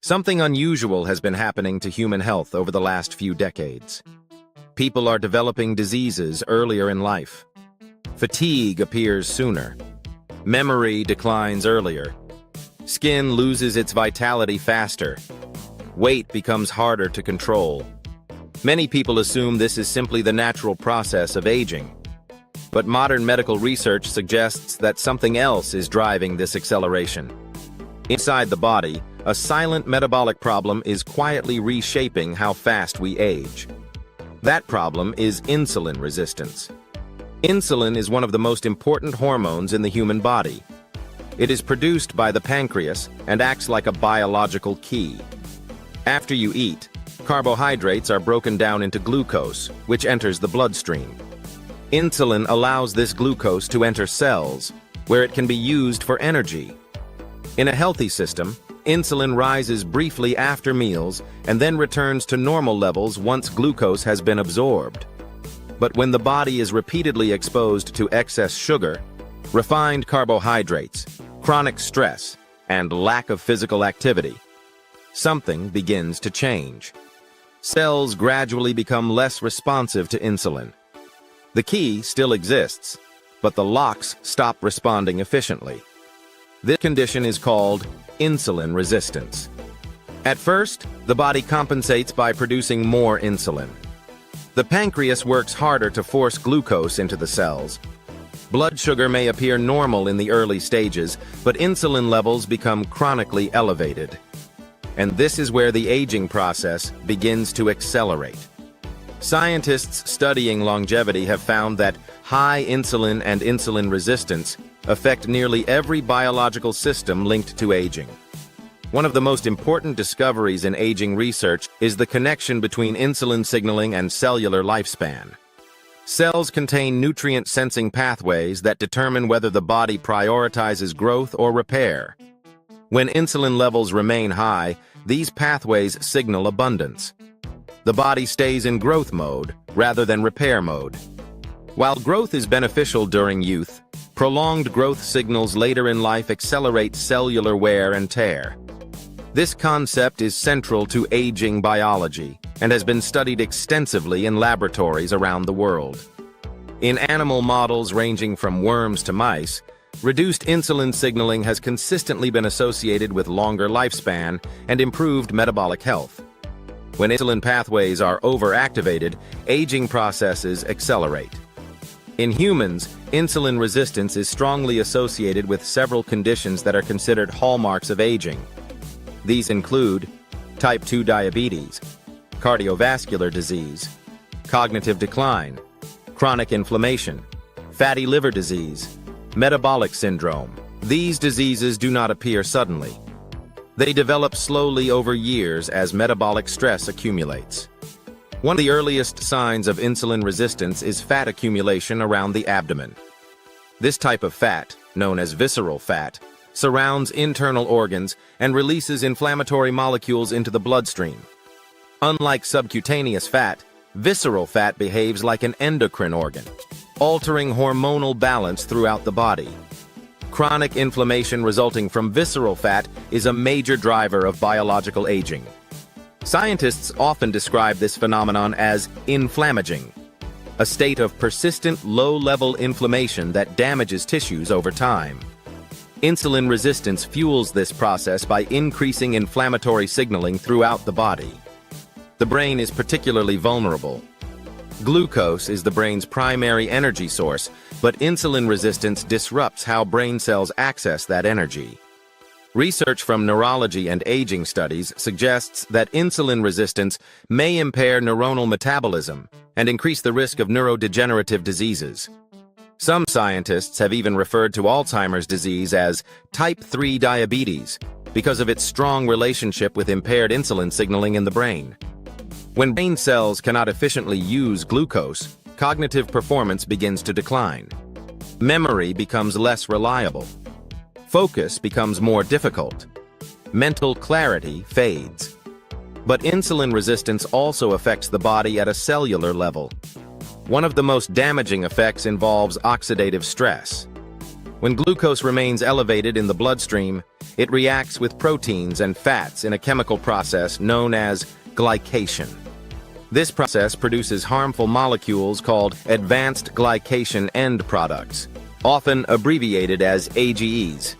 Something unusual has been happening to human health over the last few decades. People are developing diseases earlier in life. Fatigue appears sooner. Memory declines earlier. Skin loses its vitality faster. Weight becomes harder to control. Many people assume this is simply the natural process of aging. But modern medical research suggests that something else is driving this acceleration. Inside the body, a silent metabolic problem is quietly reshaping how fast we age. That problem is insulin resistance. Insulin is one of the most important hormones in the human body. It is produced by the pancreas and acts like a biological key. After you eat, carbohydrates are broken down into glucose, which enters the bloodstream. Insulin allows this glucose to enter cells, where it can be used for energy. In a healthy system, insulin rises briefly after meals and then returns to normal levels once glucose has been absorbed. But when the body is repeatedly exposed to excess sugar, refined carbohydrates, chronic stress, and lack of physical activity, something begins to change. Cells gradually become less responsive to insulin. The key still exists, but the locks stop responding efficiently. This condition is called insulin resistance. At first, the body compensates by producing more insulin. The pancreas works harder to force glucose into the cells. Blood sugar may appear normal in the early stages, but insulin levels become chronically elevated. And this is where the aging process begins to accelerate. Scientists studying longevity have found that high insulin and insulin resistance affect nearly every biological system linked to aging. One of the most important discoveries in aging research is the connection between insulin signaling and cellular lifespan. Cells contain nutrient-sensing pathways that determine whether the body prioritizes growth or repair. When insulin levels remain high, these pathways signal abundance. The body stays in growth mode rather than repair mode. While growth is beneficial during youth, prolonged growth signals later in life accelerate cellular wear and tear. This concept is central to aging biology and has been studied extensively in laboratories around the world. In animal models ranging from worms to mice, reduced insulin signaling has consistently been associated with longer lifespan and improved metabolic health. When insulin pathways are overactivated, aging processes accelerate. In humans, insulin resistance is strongly associated with several conditions that are considered hallmarks of aging. These include type 2 diabetes, cardiovascular disease, cognitive decline, chronic inflammation, fatty liver disease, metabolic syndrome. These diseases do not appear suddenly. They develop slowly over years as metabolic stress accumulates. One of the earliest signs of insulin resistance is fat accumulation around the abdomen. This type of fat, known as visceral fat, surrounds internal organs and releases inflammatory molecules into the bloodstream. Unlike subcutaneous fat, visceral fat behaves like an endocrine organ, altering hormonal balance throughout the body. Chronic inflammation resulting from visceral fat is a major driver of biological aging. Scientists often describe this phenomenon as inflammaging, a state of persistent low-level inflammation that damages tissues over time. Insulin resistance fuels this process by increasing inflammatory signaling throughout the body. The brain is particularly vulnerable. Glucose is the brain's primary energy source, but insulin resistance disrupts how brain cells access that energy. Research from neurology and aging studies suggests that insulin resistance may impair neuronal metabolism and increase the risk of neurodegenerative diseases. Some scientists have even referred to Alzheimer's disease as type 3 diabetes because of its strong relationship with impaired insulin signaling in the brain. When brain cells cannot efficiently use glucose, cognitive performance begins to decline. Memory becomes less reliable. Focus becomes more difficult. Mental clarity fades. But insulin resistance also affects the body at a cellular level. One of the most damaging effects involves oxidative stress. When glucose remains elevated in the bloodstream, it reacts with proteins and fats in a chemical process known as glycation. This process produces harmful molecules called advanced glycation end products, often abbreviated as AGEs.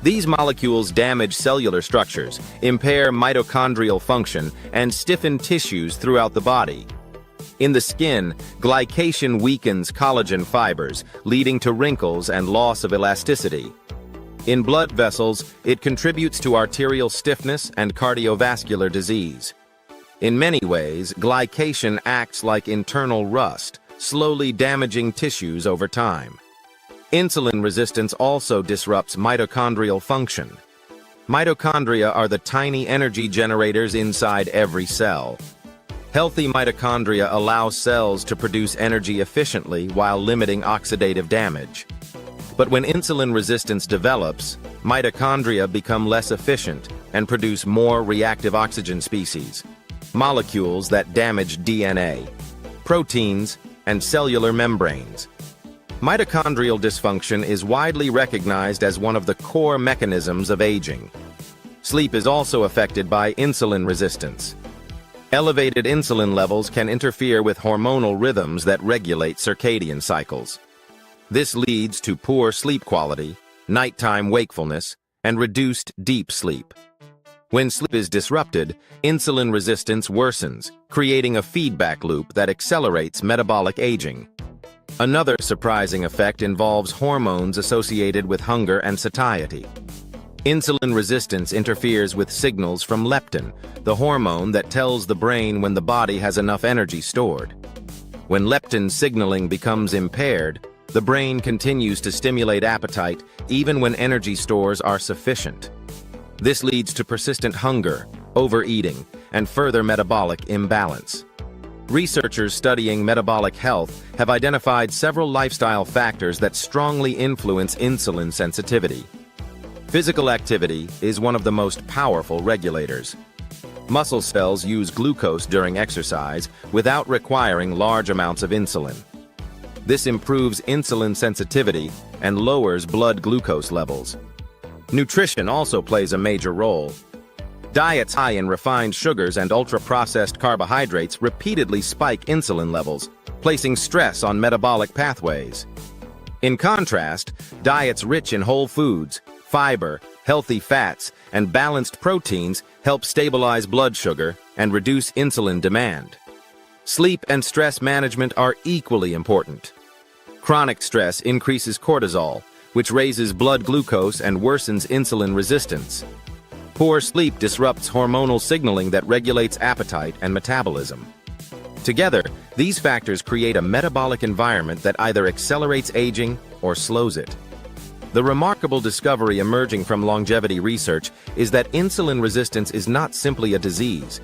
These molecules damage cellular structures, impair mitochondrial function, and stiffen tissues throughout the body. In the skin, glycation weakens collagen fibers, leading to wrinkles and loss of elasticity. In blood vessels, it contributes to arterial stiffness and cardiovascular disease. In many ways, glycation acts like internal rust, slowly damaging tissues over time. Insulin resistance also disrupts mitochondrial function. Mitochondria are the tiny energy generators inside every cell. Healthy mitochondria allow cells to produce energy efficiently while limiting oxidative damage. But when insulin resistance develops, mitochondria become less efficient and produce more reactive oxygen species, molecules that damage DNA, proteins, and cellular membranes. Mitochondrial dysfunction is widely recognized as one of the core mechanisms of aging. Sleep is also affected by insulin resistance. Elevated insulin levels can interfere with hormonal rhythms that regulate circadian cycles. This leads to poor sleep quality, nighttime wakefulness, and reduced deep sleep. When sleep is disrupted, insulin resistance worsens, creating a feedback loop that accelerates metabolic aging. Another surprising effect involves hormones associated with hunger and satiety. Insulin resistance interferes with signals from leptin, the hormone that tells the brain when the body has enough energy stored. When leptin signaling becomes impaired, the brain continues to stimulate appetite even when energy stores are sufficient. This leads to persistent hunger, overeating, and further metabolic imbalance. Researchers studying metabolic health have identified several lifestyle factors that strongly influence insulin sensitivity. Physical activity is one of the most powerful regulators. Muscle cells use glucose during exercise without requiring large amounts of insulin. This improves insulin sensitivity and lowers blood glucose levels. Nutrition also plays a major role. Diets high in refined sugars and ultra-processed carbohydrates repeatedly spike insulin levels, placing stress on metabolic pathways. In contrast, diets rich in whole foods, fiber, healthy fats, and balanced proteins help stabilize blood sugar and reduce insulin demand. Sleep and stress management are equally important. Chronic stress increases cortisol, which raises blood glucose and worsens insulin resistance. Poor sleep disrupts hormonal signaling that regulates appetite and metabolism. Together, these factors create a metabolic environment that either accelerates aging or slows it. The remarkable discovery emerging from longevity research is that insulin resistance is not simply a disease.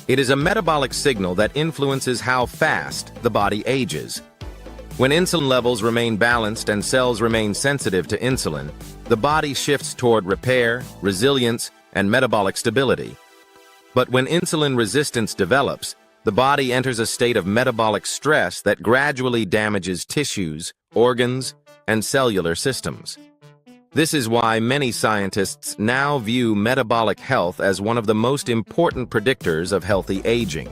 It is a metabolic signal that influences how fast the body ages. When insulin levels remain balanced and cells remain sensitive to insulin, the body shifts toward repair, resilience, and metabolic stability. But when insulin resistance develops, the body enters a state of metabolic stress that gradually damages tissues, organs, and cellular systems. This is why many scientists now view metabolic health as one of the most important predictors of healthy aging.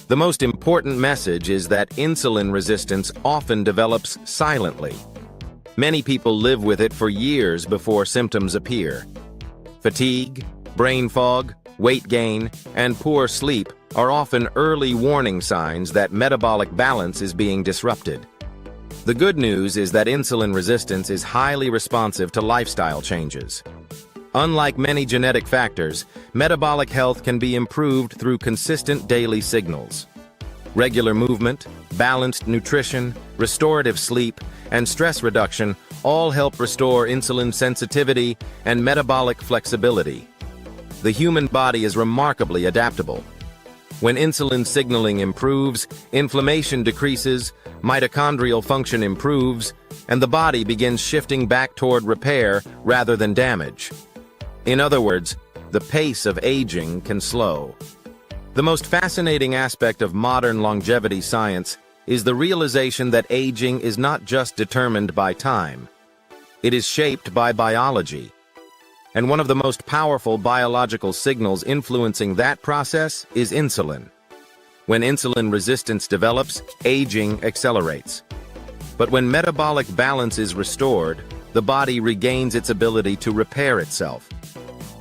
The most important message is that insulin resistance often develops silently. Many people live with it for years before symptoms appear. Fatigue, brain fog, weight gain, and poor sleep are often early warning signs that metabolic balance is being disrupted. The good news is that insulin resistance is highly responsive to lifestyle changes. Unlike many genetic factors, metabolic health can be improved through consistent daily signals. Regular movement, balanced nutrition, restorative sleep, and stress reduction all help restore insulin sensitivity and metabolic flexibility. The human body is remarkably adaptable. When insulin signaling improves, inflammation decreases, mitochondrial function improves, and the body begins shifting back toward repair rather than damage. In other words, the pace of aging can slow. The most fascinating aspect of modern longevity science is the realization that aging is not just determined by time. It is shaped by biology. And one of the most powerful biological signals influencing that process is insulin. When insulin resistance develops, aging accelerates. But when metabolic balance is restored, the body regains its ability to repair itself.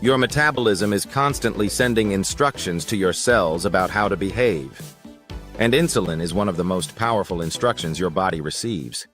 Your metabolism is constantly sending instructions to your cells about how to behave. And insulin is one of the most powerful instructions your body receives.